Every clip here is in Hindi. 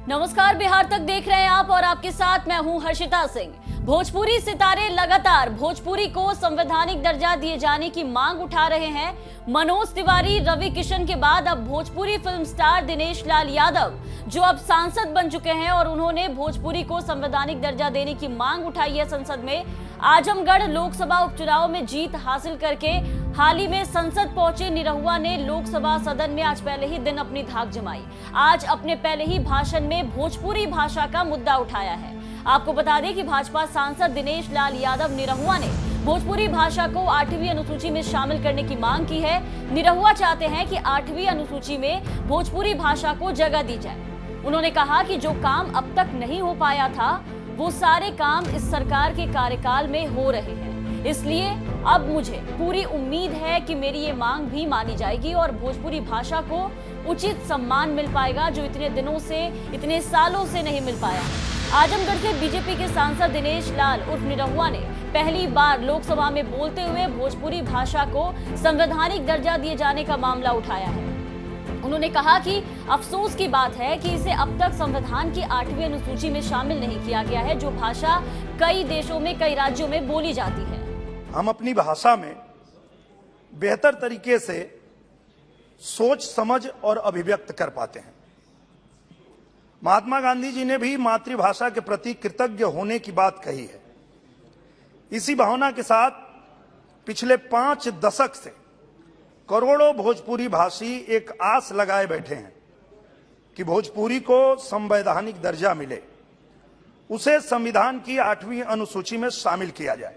नमस्कार, बिहार तक देख रहे हैं आप और आपके साथ मैं हूं हर्षिता सिंह। भोजपुरी सितारे लगातार भोजपुरी को संवैधानिक दर्जा दिए जाने की मांग उठा रहे हैं। मनोज तिवारी, रवि किशन के बाद अब भोजपुरी फिल्म स्टार दिनेश लाल यादव, जो अब सांसद बन चुके हैं और उन्होंने भोजपुरी को संवैधानिक दर्जा देने की मांग उठाई है संसद में। आजमगढ़ लोकसभा उपचुनाव में जीत हासिल करके हाल ही में संसद पहुंचे निरहुआ ने लोकसभा सदन में आज पहले ही दिन अपनी धाक जमाई। आज अपने पहले ही भाषण में भोजपुरी भाषा का मुद्दा उठाया है। आपको बता दें कि भाजपा सांसद दिनेश लाल यादव निरहुआ ने भोजपुरी भाषा को 8वीं अनुसूची में शामिल करने की मांग की है। निरहुआ चाहते हैं कि 8वीं अनुसूची में भोजपुरी भाषा को जगह दी जाए। उन्होंने कहा कि जो काम अब तक नहीं हो पाया था, वो सारे काम इस सरकार के कार्यकाल में हो रहे हैं। इसलिए अब मुझे पूरी उम्मीद है कि मेरी ये मांग भी मानी जाएगी और भोजपुरी भाषा को उचित सम्मान मिल पाएगा, जो इतने दिनों से, इतने सालों से नहीं मिल पाया। आजमगढ़ से बीजेपी के सांसद दिनेश लाल उर्फ निरहुआ ने पहली बार लोकसभा में बोलते हुए भोजपुरी भाषा को संवैधानिक दर्जा दिए जाने का मामला उठाया है। उन्होंने कहा कि अफसोस की बात है कि इसे अब तक संविधान की 8वीं अनुसूची में शामिल नहीं किया गया है, जो भाषा कई देशों में, कई राज्यों में बोली जाती है। हम अपनी भाषा में बेहतर तरीके से सोच, समझ और अभिव्यक्त कर पाते हैं। महात्मा गांधी जी ने भी मातृभाषा के प्रति कृतज्ञ होने की बात कही है। इसी भावना के साथ पिछले 5 दशक से करोड़ों भोजपुरी भाषी एक आस लगाए बैठे हैं कि भोजपुरी को संवैधानिक दर्जा मिले, उसे संविधान की 8वीं अनुसूची में शामिल किया जाए।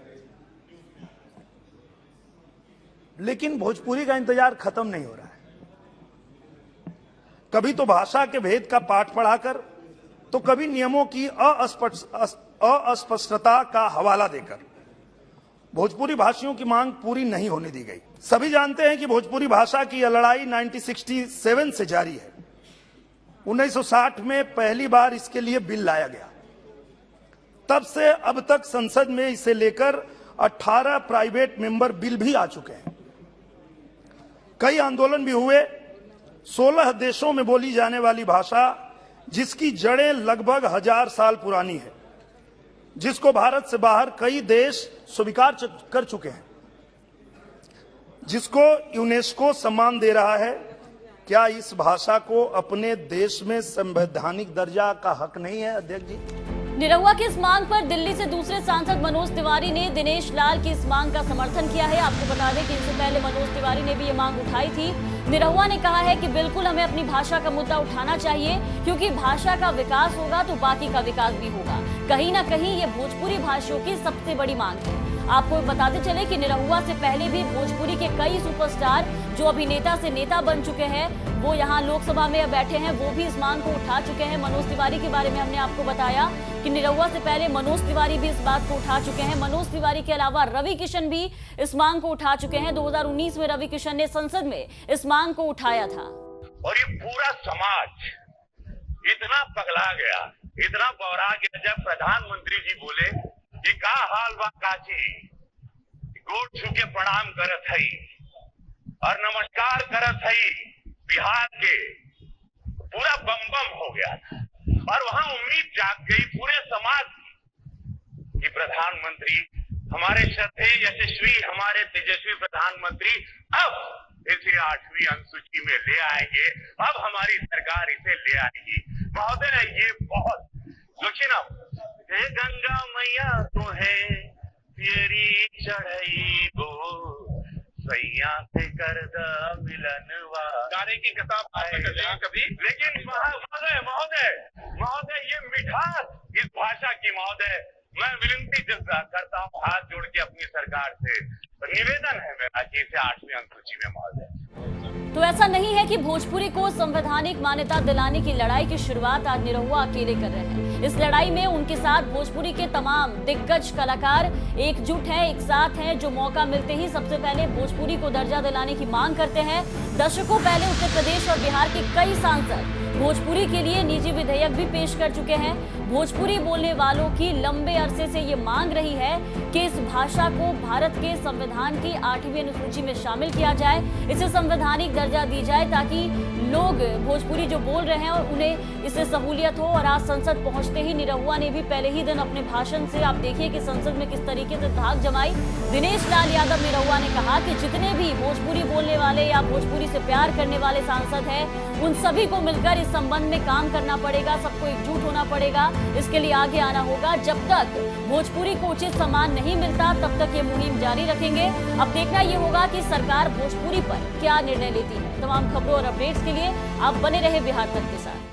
लेकिन भोजपुरी का इंतजार खत्म नहीं हो रहा है। कभी तो भाषा के भेद का पाठ पढ़ाकर, तो कभी नियमों की अस्पष्टता का हवाला देकर भोजपुरी भाषियों की मांग पूरी नहीं होने दी गई। सभी जानते हैं कि भोजपुरी भाषा की यह लड़ाई 1967 से जारी है। 1960 में पहली बार इसके लिए बिल लाया गया। तब से अब तक संसद में इसे लेकर 18 प्राइवेट मेंबर बिल भी आ चुके हैं। कई आंदोलन भी हुए। 16 देशों में बोली जाने वाली भाषा, जिसकी जड़ें लगभग 1000 साल पुरानी है, जिसको भारत से बाहर कई देश स्वीकार कर चुके हैं, जिसको यूनेस्को सम्मान दे रहा है, क्या इस भाषा को अपने देश में संवैधानिक दर्जा का हक नहीं है? अध्यक्ष जी, निरहुआ की इस मांग पर दिल्ली से दूसरे सांसद मनोज तिवारी ने दिनेश लाल की इस मांग का समर्थन किया है। आपको बता दें कि इससे पहले मनोज तिवारी ने भी ये मांग उठाई थी। निरहुआ ने कहा है कि बिल्कुल हमें अपनी भाषा का मुद्दा उठाना चाहिए, क्योंकि भाषा का विकास होगा तो बाकी का विकास भी होगा। कहीं ना कहीं ये भोजपुरी भाषियों की सबसे बड़ी मांग है। आपको बताते चले कि निरहुआ से पहले भी भोजपुरी के कई सुपरस्टार जो अभिनेता से नेता बन चुके हैं, वो यहाँ लोकसभा में बैठे हैं, वो भी इस मांग को उठा चुके हैं। मनोज तिवारी के बारे में हमने आपको बताया कि निरहुआ से पहले मनोज तिवारी भी इस बात को उठा चुके हैं। मनोज तिवारी के अलावा रवि किशन भी इस मांग को उठा चुके हैं। 2019 में रवि किशन ने संसद में इस मांग को उठाया था। और ये पूरा समाज इतना पगला गया, इतना बौरा गया, जब प्रधानमंत्री जी बोले कि का हाल बा काची, गोड़ छू के प्रणाम करत हई और नमस्कार करत हई बिहार के, पूरा बम बम हो गया था। और वहां उम्मीद जाग गई पूरे समाज की कि प्रधानमंत्री, हमारे श्रद्धेय यशस्वी, हमारे तेजस्वी प्रधानमंत्री अब इसे 8वीं अनुसूची में ले आएंगे, अब हमारी सरकार इसे ले आएगी। महोदय, ये बहुत सोचिए ना, हे गंगा मैया तो है तेरी चढ़ई गो, सैया से कर द मिलनवा। गाने की किताब कभी, लेकिन महोदय महोदय महोदय ये मिठास इस भाषा की, महोदय मैं विनती करता हूँ हाथ जोड़ के अपनी सरकार से, निवेदन है मेरा कि इसे 8वीं अनुसूची में महोदय। तो ऐसा नहीं है कि भोजपुरी को संवैधानिक मान्यता दिलाने की लड़ाई की शुरुआत आज निरहुआ अकेले कर रहे हैं। इस लड़ाई में उनके साथ भोजपुरी के तमाम दिग्गज कलाकार एकजुट हैं, एक साथ हैं, जो मौका मिलते ही सबसे पहले भोजपुरी को दर्जा दिलाने की मांग करते हैं। दशकों पहले उत्तर प्रदेश और बिहार के कई सांसद भोजपुरी के लिए निजी विधेयक भी पेश कर चुके हैं। भोजपुरी बोलने वालों की लंबे अरसे से ये मांग रही है कि इस भाषा को भारत के संविधान की 8वीं अनुसूची में शामिल किया जाए, इसे संवैधानिक दर्जा दी जाए, ताकि लोग भोजपुरी जो बोल रहे हैं और उन्हें इससे सहूलियत हो। और आज संसद पहुंचते ही निरहुआ ने भी पहले ही दिन अपने भाषण से आप देखिए कि संसद में किस तरीके से धाक जमाई। दिनेश लाल यादव निरहुआ ने कहा कि जितने भी भोजपुरी बोलने वाले या भोजपुरी से प्यार करने वाले सांसद हैं, उन सभी को मिलकर इस संबंध में काम करना पड़ेगा, सबको एकजुट होना पड़ेगा, इसके लिए आगे आना होगा। जब तक भोजपुरी को उचित सम्मान नहीं मिलता तब तक ये मुहिम जारी रखेंगे। अब देखना ये होगा कि सरकार भोजपुरी पर क्या निर्णय लेती है। तमाम खबरों और अपडेट्स के लिए आप बने रहे बिहार तक के साथ।